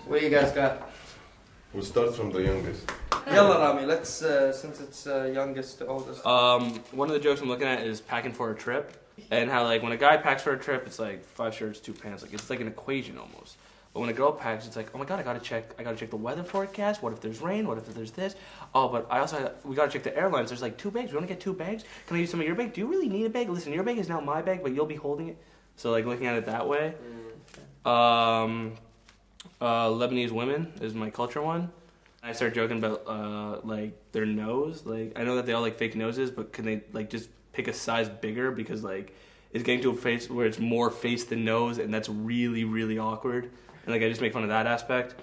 What do you guys got? We'll start from the youngest. Yalla Rami, let's since it's youngest to oldest. One of the jokes I'm looking at is packing for a trip, and how like when a guy packs for a trip, it's like 5 shirts, 2 pants, like it's like an equation almost. But when a girl packs, it's like, oh my god, I gotta check the weather forecast. What if there's rain? What if there's this? Oh, but we gotta check the airlines. There's like 2 bags. We only get 2 bags. Can I use some of your bag? Do you really need a bag? Listen, your bag is now my bag, but you'll be holding it. So like looking at it that way. Lebanese women is my culture one. I start joking about like their nose. Like I know that they all like fake noses, but can they like just pick a size bigger because like it's getting to a face where it's more face than nose, and that's really really awkward. And like I just make fun of that aspect.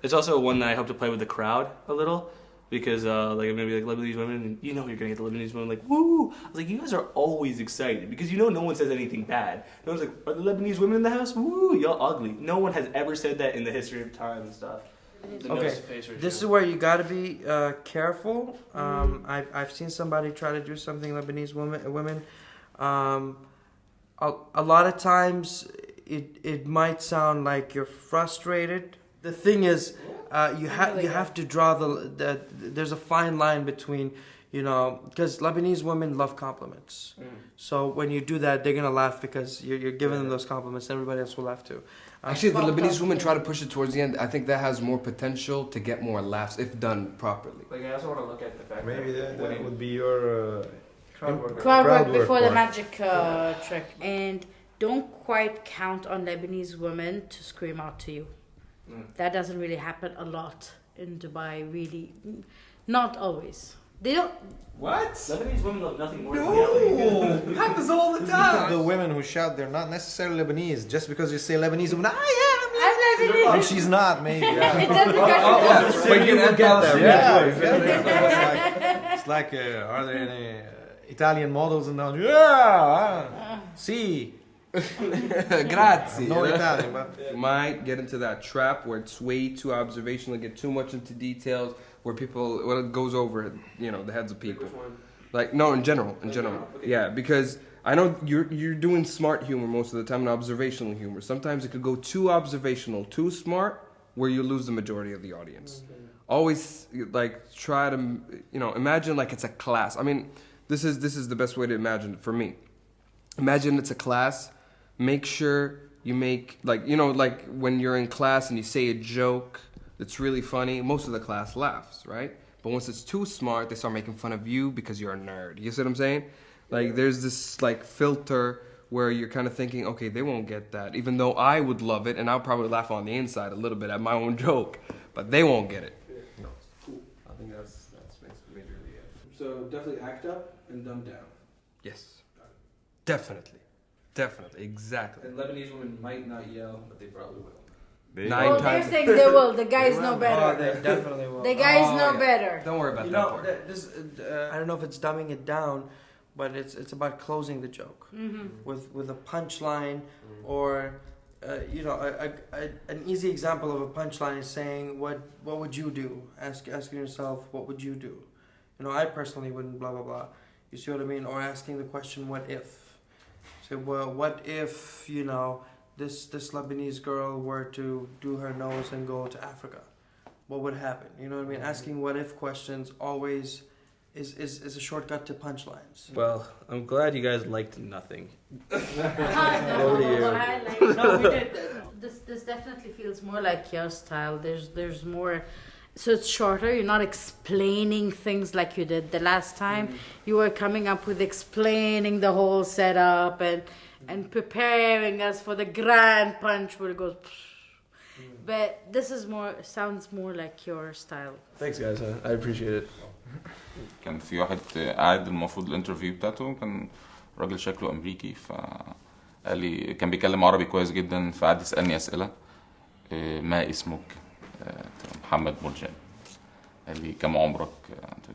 It's also one that I hope to play with the crowd a little because like I'm gonna be like Lebanese women, and you know you're gonna get the Lebanese women like woo. I was like, you guys are always excited because you know no one says anything bad. No one's like, are the Lebanese women in the house? Woo, y'all ugly. No one has ever said that in the history of time and stuff. Okay, this is where you gotta be careful. I've seen somebody try to do something Lebanese women. A lot of times it might sound like you're frustrated. The thing is, you have to draw the there's a fine line between, you know, because Lebanese women love compliments. So when you do that, they're gonna laugh because you're giving them those compliments. And everybody else will laugh too. Actually, the Lebanese women try to push it towards the end. I think that has more potential to get more laughs if done properly. Like I also want to look at the fact Maybe that would be your crowd work before the magic trick. And don't quite count on Lebanese women to scream out to you. That doesn't really happen a lot in Dubai, really. Not always. They don't. What? Lebanese women love nothing more than yelling. Happens all the time. The women who shout, they're not necessarily Lebanese. Just because you say Lebanese women, I'm Lebanese. and she's not, maybe. It doesn't count. But you will get that. Yeah. It's like, are there any Italian models in down? Yeah. See. Grazie. No Italian, but You might get into that trap where it's way too observational, get too much into details, where it goes over, you know, the heads of people. Like, no, in general. Yeah, because I know you're doing smart humor most of the time and observational humor. Sometimes it could go too observational, too smart, where you lose the majority of the audience. Always, like, try to, you know, imagine like it's a class. I mean, this is the best way to imagine it for me. Imagine it's a class. Make sure you make, like, you know, like when you're in class and you say a joke that's really funny, most of the class laughs, right? But once it's too smart, they start making fun of you because you're a nerd. You see what I'm saying? Like, there's this, like, filter where you're kind of thinking, okay, they won't get that, even though I would love it, and I'll probably laugh on the inside a little bit at my own joke, but they won't get it. No, cool. I think that's majorly it. So definitely act up and dumb down. Yes. Definitely, exactly. And Lebanese women might not yell, but they probably will. Well, they're saying they will. The guys know Oh, better. they definitely will. The guys know better. Don't worry about You that know, part. this I don't know if it's dumbing it down, but it's about closing the joke with a punchline, or you know, an easy example of a punchline is saying, what would you do? Asking yourself, what would you do? You know, I personally wouldn't blah blah blah. You see what I mean? Or asking the question, what if? Say, well, what if, you know, this Lebanese girl were to do her nose and go to Africa? What would happen? You know what I mean? Asking what if questions always is a shortcut to punchlines. Well, I'm glad you guys liked nothing. No, we did. This definitely feels more like your style. There's more. So it's shorter. You're not explaining things like you did the last time. You were coming up with explaining the whole setup and preparing us for the grand punch where it goes. But this is sounds more like your style. Thanks guys, I appreciate it. كان في واحد قاعد المفروض الانترفيو بتاعته كان راجل شكله امريكي فقال لي كان بيتكلم عربي كويس جدا فقعد يسالني اسئله ما اسمك محمد مرجان قال لي كم عمرك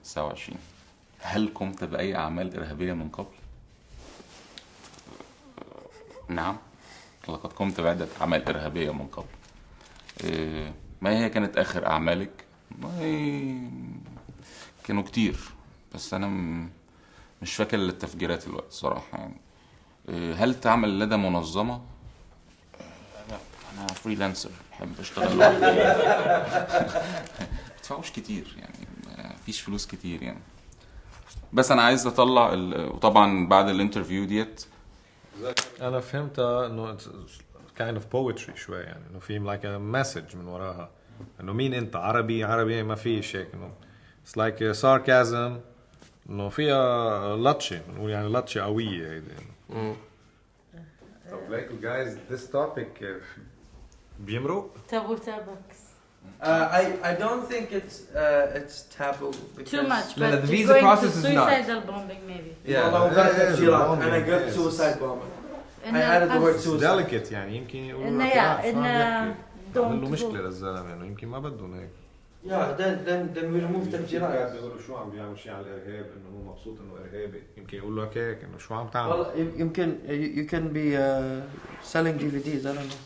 29 هل قمت باي اعمال ارهابيه من قبل نعم لقد قمت بعده اعمال ارهابيه من قبل ما هي كانت اخر اعمالك كانوا كتير بس انا مش فاكر التفجيرات الوقت صراحه يعني هل تعمل لدى منظمه فريلانسر بحب اشتغل لوحدي. متدفعوش كتير يعني، مفيش فلوس كتير يعني، بس انا عايز اطلع وطبعا بعد الانترفيو ديت انا فهمت انه kind of poetry شوي يعني، انه في like a message من وراها، انه مين انت عربي ما فيش هيك، انه it's like sarcasm، انه فيها لطشة، نقول يعني لطشة قوية هيدي. طب ليكو guys this topic بيمرق؟ Taboo topics. I don't think it's taboo because Too much, لا, but the you're visa going process to is not. suicidal bombing maybe. والله وقعت تفجيرات أنا قلت suicide bombing. I added the word suicide. delicate يعني يمكن يقولوا إنه لك يا شو عم إنه بيحكي، عمل له don't مشكلة go. للزلمة يعني، يمكن ما بدهم هيك. Yeah, then we remove تفجيرات. بيقولوا شو عم بيعمل شيء على الإرهاب، إنه هو مبسوط إنه إرهابي، يمكن يقول لك هيك إنه شو عم تعمل. والله يمكن you can be selling DVDs, I don't know.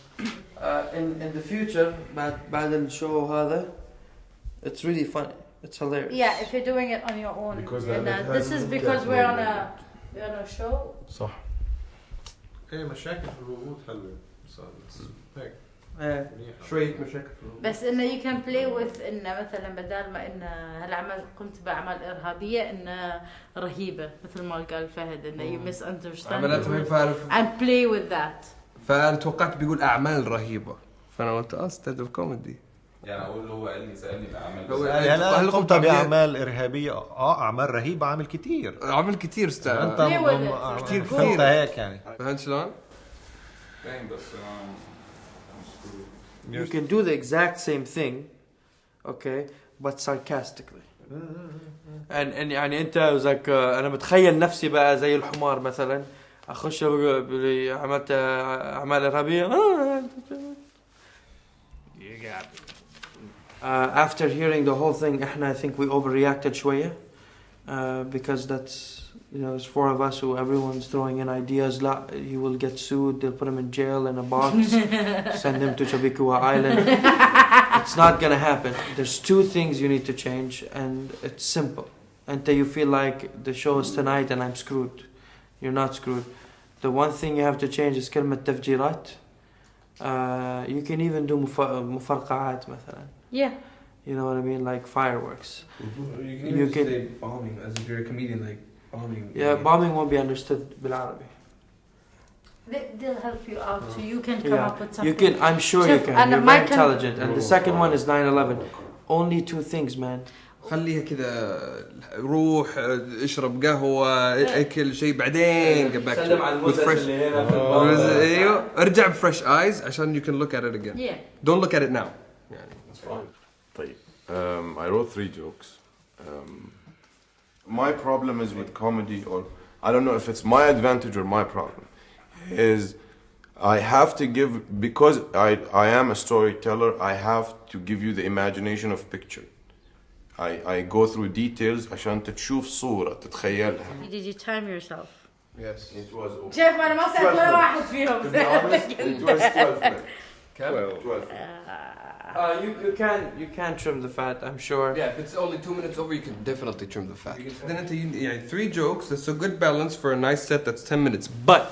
In the future بعد الشو هذا it's really funny, it's hilarious. Yeah, if you're doing it on your own. Because And, that this is hasn't because got we're on maybe. a show. صح. إيه مشاكل في الوجود حلوة، بس هيك. شوية مشاكل. بس إنه you can play with إنه مثلا بدال ما إنه هالعمل قمت بأعمال إرهابية إنه رهيبة مثل ما قال فهد إنه you misunderstand عملت ما يعرف. and play with that. فانا توقعت بيقول اعمال رهيبه، فانا قلت ستاند اب كوميدي. يعني اقول له هو قال لي سالني باعمال هو يعني هل أنا قمت قمت بأعمال إرهابية، أعمال رهيبة، عامل كتير. عمل كتير أنت Play with it. كتير فهمت هيك يعني. فهمت شلون؟ فاهم بس You can do the exact same thing, okay, but sarcastically. and يعني أنت زك أنا متخيل نفسي بقى زي الحمار مثلا أخش عملت أعمال إرهابية. After hearing the whole thing I think we overreacted شوية because that's, you know, it's four of us who everyone's throwing in ideas. لا, he will get sued, they'll put him in jail in a box, send him to Chabikua Island. It's not gonna happen. There's two things you need to change and it's simple. Until you feel like the show is tonight and I'm screwed. You're not screwed. The one thing you have to change is كلمة تفجيرات. You can even do مفرقعات مثلا. Yeah. You know what I mean? Like fireworks. You can say bombing as if you're a comedian, like bombing. Yeah, bombing won't be understood بالعربي. They'll help you out so you can come up with something. You can, I'm sure you شوف، can. أنا You're ما very كان- intelligent. And the second one is 9/11. Only two things, man. خليها كذا، روح اشرب قهوه اكل شيء بعدين get back to سلم على it with المدرس fresh. اللي هنا في الباب. ايوه ارجع بفريش ايز عشان you can look at it again. Yeah. Don't look at it now. طيب. I wrote 3 jokes. My problem is with comedy, or I don't know if it's my advantage or my problem, is I have to give, because I am a storyteller, I have to give you the imagination of picture. I go through details عشان تشوف صورة تتخيلها. Did you time yourself? Yes. It was okay. شايف أنا ما سألت ولا واحد فيهم. To be honest, it was 12 minutes. 12. You can trim the fat, I'm sure. Yeah, if it's only 2 minutes over, you can definitely trim the fat. Then انت يعني 3 jokes, that's a good balance for a nice set that's 10 minutes. But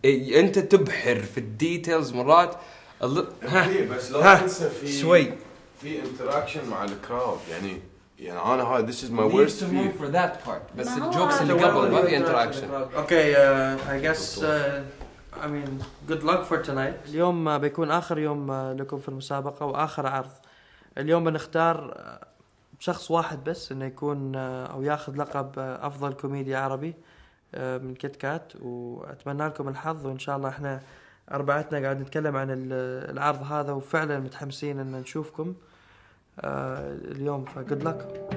انت تبحر في الديتيلز مرات. بس لو تنسى في شوي. في interaction مع الكراود يعني أنا هاي this is my Needs worst to fear. move for that part. بس ما هو الجوكس اللي هذا قبل ما في interaction. Okay, I guess I mean good luck for tonight. اليوم بيكون آخر يوم لكم في المسابقة وآخر عرض. اليوم بنختار شخص واحد بس إنه يكون أو ياخذ لقب أفضل كوميديا عربي من كيت كات، وأتمنى لكم الحظ، وإن شاء الله إحنا أربعتنا قاعد نتكلم عن العرض هذا وفعلا متحمسين إن نشوفكم اليوم، فجود لك.